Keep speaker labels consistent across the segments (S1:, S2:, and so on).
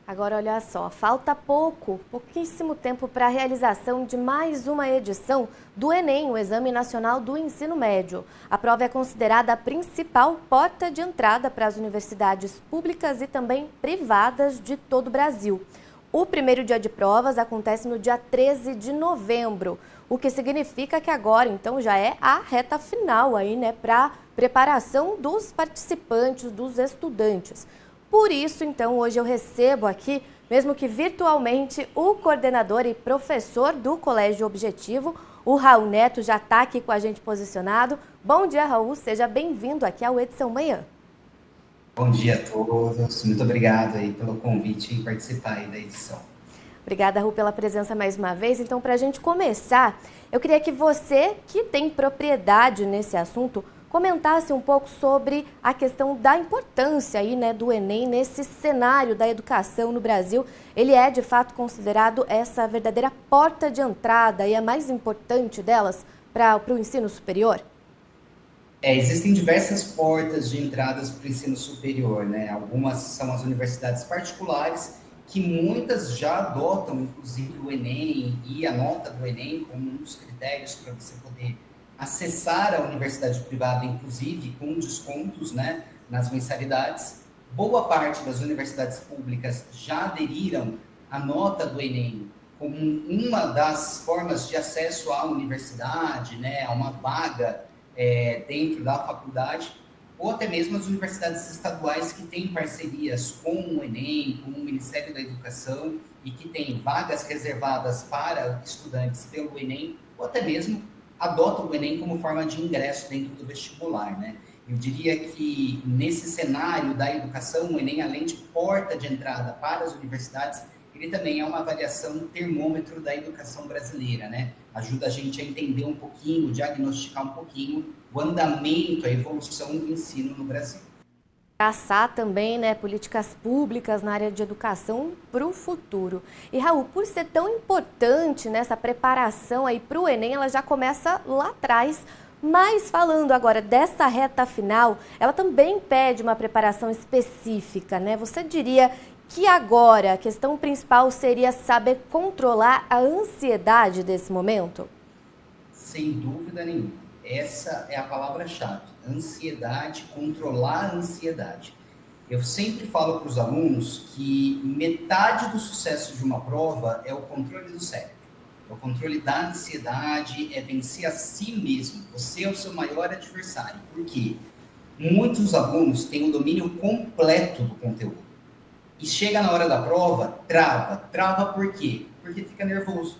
S1: Agora, olha só, falta pouquíssimo tempo para a realização de mais uma edição do Enem, o Exame Nacional do Ensino Médio. A prova é considerada a principal porta de entrada para as universidades públicas e também privadas de todo o Brasil. O primeiro dia de provas acontece no dia 13 de novembro, o que significa que agora, então, já é a reta final aí, né, para preparação dos participantes, dos estudantes. Por isso, então, hoje eu recebo aqui, mesmo que virtualmente, o coordenador e professor do Colégio Objetivo, o Raul Neto, já está aqui com a gente posicionado. Bom dia, Raul, seja bem-vindo aqui ao Edição Manhã.
S2: Bom dia a todos, muito obrigado aí pelo convite em participar aí da edição.
S1: Obrigada, Raul, pela presença mais uma vez. Então, para a gente começar, eu queria que você, que tem propriedade nesse assunto, comentasse um pouco sobre a questão da importância aí, né, do Enem nesse cenário da educação no Brasil. Ele é, de fato, considerado essa verdadeira porta de entrada e a mais importante delas para o ensino superior?
S2: Existem diversas portas de entradas para o ensino superior, né? Algumas são as universidades particulares, que muitas já adotam, inclusive, o Enem e a nota do Enem como um dos critérios para você poder acessar a universidade privada, inclusive com descontos, né, nas mensalidades. Boa parte das universidades públicas já aderiram à nota do Enem como uma das formas de acesso à universidade, né, a uma vaga dentro da faculdade, ou até mesmo as universidades estaduais que têm parcerias com o Enem, com o Ministério da Educação e que têm vagas reservadas para estudantes pelo Enem, ou até mesmo adotam o Enem como forma de ingresso dentro do vestibular, né? Eu diria que nesse cenário da educação, o Enem, além de porta de entrada para as universidades, ele também é uma avaliação, um termômetro da educação brasileira, né? Ajuda a gente a entender um pouquinho, diagnosticar um pouquinho o andamento, a evolução do ensino no Brasil.
S1: Traçar também, né, políticas públicas na área de educação para o futuro. E, Raul, por ser tão importante nessa preparação aí para o Enem, ela já começa lá atrás. Mas falando agora dessa reta final, ela também pede uma preparação específica, né? Você diria que agora a questão principal seria saber controlar a ansiedade desse momento?
S2: Sem dúvida nenhuma. Essa é a palavra-chave. Ansiedade, controlar a ansiedade. Eu sempre falo para os alunos que metade do sucesso de uma prova é o controle do cérebro. É o controle da ansiedade, é vencer a si mesmo. Você é o seu maior adversário. Por quê? Muitos alunos têm o domínio completo do conteúdo. E chega na hora da prova, trava. Trava por quê? Porque fica nervoso.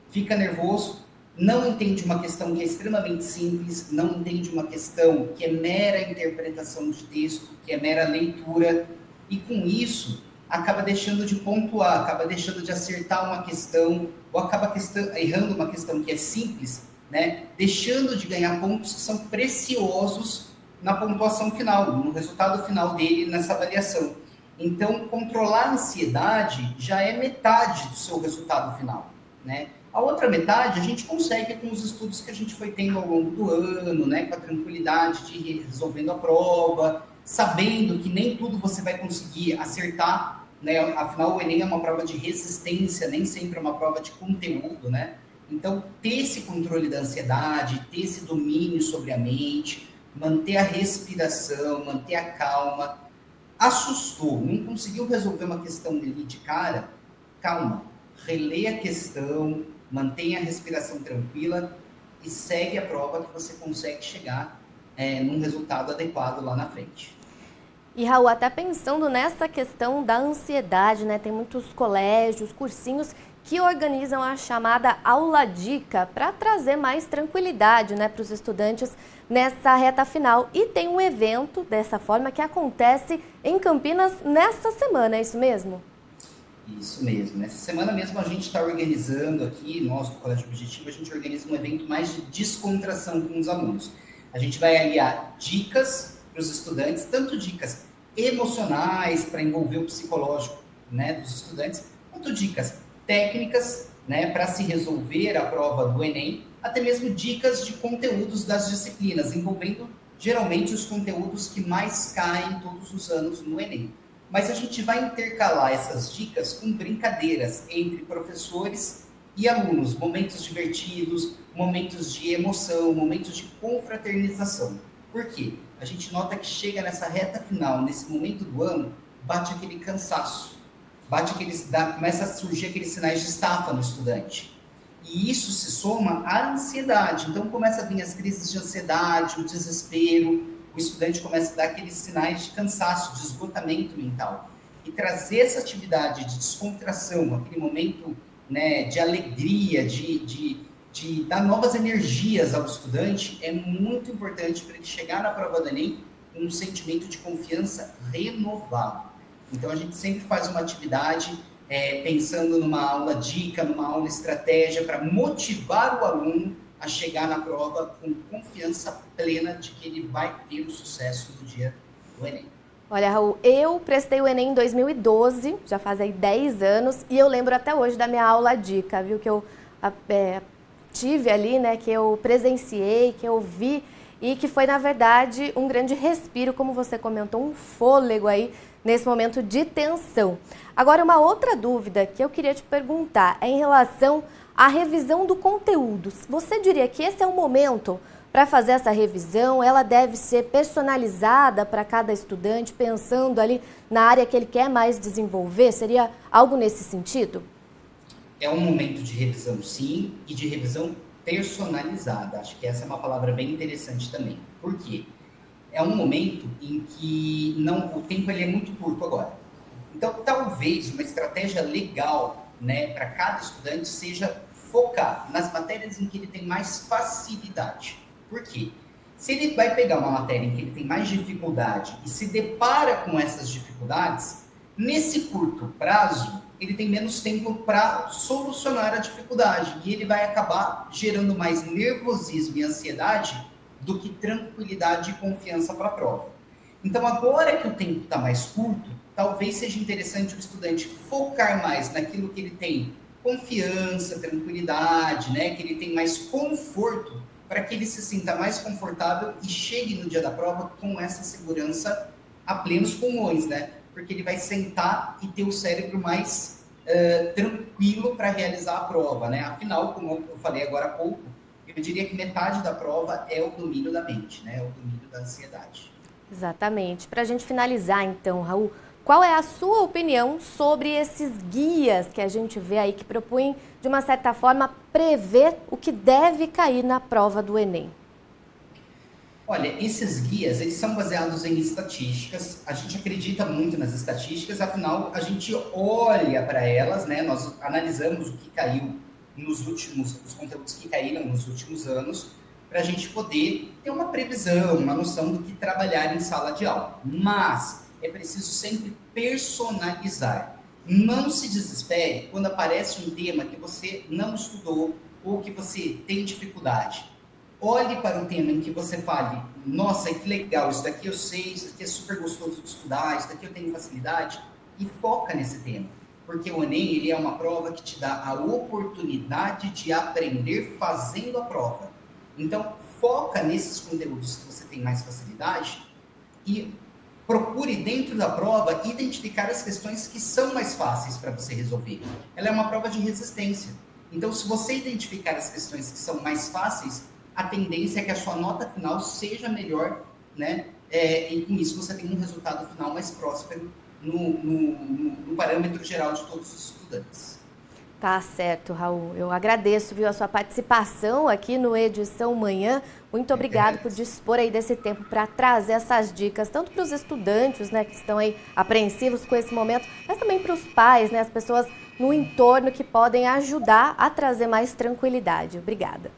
S2: Fica nervoso, não entende uma questão que é extremamente simples, não entende uma questão que é mera interpretação de texto, que é mera leitura, e com isso acaba deixando de pontuar, acaba deixando de acertar uma questão, ou acaba errando uma questão que é simples, né? Deixando de ganhar pontos que são preciosos na pontuação final, no resultado final dele nessa avaliação. Então, controlar a ansiedade já é metade do seu resultado final, né? A outra metade a gente consegue com os estudos que a gente foi tendo ao longo do ano, né? Com a tranquilidade de ir resolvendo a prova, sabendo que nem tudo você vai conseguir acertar, né? Afinal, o Enem é uma prova de resistência, nem sempre é uma prova de conteúdo, né? Então, ter esse controle da ansiedade, ter esse domínio sobre a mente, manter a respiração, manter a calma. Assustou, não conseguiu resolver uma questão ali de cara? Calma, relê a questão, mantenha a respiração tranquila e segue a prova que você consegue chegar num resultado adequado lá na frente.
S1: E, Raul, até pensando nessa questão da ansiedade, né? Tem muitos colégios, cursinhos que organizam a chamada aula dica para trazer mais tranquilidade, né, para os estudantes nessa reta final. E tem um evento dessa forma que acontece em Campinas nessa semana, é isso mesmo?
S2: Isso mesmo. Nessa semana mesmo a gente está organizando aqui, nós do Colégio Objetivo, a gente organiza um evento mais de descontração com os alunos. A gente vai aliar dicas para os estudantes, tanto dicas emocionais para envolver o psicológico, né, dos estudantes, quanto dicas técnicas, né, para se resolver a prova do Enem, até mesmo dicas de conteúdos das disciplinas, envolvendo geralmente os conteúdos que mais caem todos os anos no Enem. mas a gente vai intercalar essas dicas com brincadeiras entre professores e alunos, momentos divertidos, momentos de emoção, momentos de confraternização. Por quê? A gente nota que chega nessa reta final, nesse momento do ano, bate aquele cansaço, começa a surgir aqueles sinais de estafa no estudante. E isso se soma à ansiedade. Então começa a vir as crises de ansiedade, o desespero, o estudante começa a dar aqueles sinais de cansaço, de esgotamento mental. E trazer essa atividade de descontração, aquele momento, né, de alegria, de dar novas energias ao estudante, é muito importante para ele chegar na prova do Enem com um sentimento de confiança renovado. Então, a gente sempre faz uma atividade pensando numa aula dica, numa aula estratégia, para motivar o aluno a chegar na prova com confiança plena de que ele vai ter o sucesso no dia do Enem.
S1: Olha, Raul, eu prestei o Enem em 2012, já faz aí 10 anos, e eu lembro até hoje da minha aula dica, viu, que eu tive ali, né, que eu presenciei, que eu vi, e que foi, na verdade, um grande respiro, como você comentou, um fôlego aí nesse momento de tensão. Agora, uma outra dúvida que eu queria te perguntar é em relação à revisão do conteúdo. Você diria que esse é o momento para fazer essa revisão? Ela deve ser personalizada para cada estudante, pensando ali na área que ele quer mais desenvolver? Seria algo nesse sentido?
S2: É um momento de revisão, sim, e de revisão personalizada. Acho que essa é uma palavra bem interessante também. Por quê? É um momento em que o tempo ele é muito curto agora. Então, talvez uma estratégia legal, né, para cada estudante seja focar nas matérias em que ele tem mais facilidade. Por quê? Se ele vai pegar uma matéria em que ele tem mais dificuldade e se depara com essas dificuldades, nesse curto prazo, ele tem menos tempo para solucionar a dificuldade e ele vai acabar gerando mais nervosismo e ansiedade do que tranquilidade e confiança para a prova. Então, agora que o tempo está mais curto, talvez seja interessante o estudante focar mais naquilo que ele tem confiança, tranquilidade, né? Que ele tem mais conforto, para que ele se sinta mais confortável e chegue no dia da prova com essa segurança a plenos pulmões, né? Porque ele vai sentar e ter o cérebro mais tranquilo para realizar a prova, né? Afinal, como eu falei agora há pouco, eu diria que metade da prova é o domínio da mente, né? É o domínio da ansiedade.
S1: Exatamente. Para a gente finalizar, então, Raul, qual é a sua opinião sobre esses guias que a gente vê aí que propõem, de uma certa forma, prever o que deve cair na prova do Enem?
S2: Olha, esses guias, eles são baseados em estatísticas. A gente acredita muito nas estatísticas, afinal, a gente olha para elas, né? Nós analisamos o que caiu os conteúdos que caíram nos últimos anos, para a gente poder ter uma previsão, uma noção do que trabalhar em sala de aula. Mas é preciso sempre personalizar. Não se desespere quando aparece um tema que você não estudou ou que você tem dificuldade. Olhe para um tema em que você fale, nossa, que legal, isso daqui eu sei, isso daqui é super gostoso de estudar, isso daqui eu tenho facilidade, e foca nesse tema. Porque o Enem, ele é uma prova que te dá a oportunidade de aprender fazendo a prova. Então, foca nesses conteúdos que você tem mais facilidade e procure, dentro da prova, identificar as questões que são mais fáceis para você resolver. Ela é uma prova de resistência. Então, se você identificar as questões que são mais fáceis, a tendência é que a sua nota final seja melhor, né? E com isso você tem um resultado final mais próspero no parâmetro geral de todos os estudantes.
S1: Tá certo, Raul. Eu agradeço, viu, a sua participação aqui no Edição Manhã. Muito obrigado por dispor aí desse tempo para trazer essas dicas, tanto para os estudantes, né, que estão aí apreensivos com esse momento, mas também para os pais, né, as pessoas no entorno que podem ajudar a trazer mais tranquilidade. Obrigada.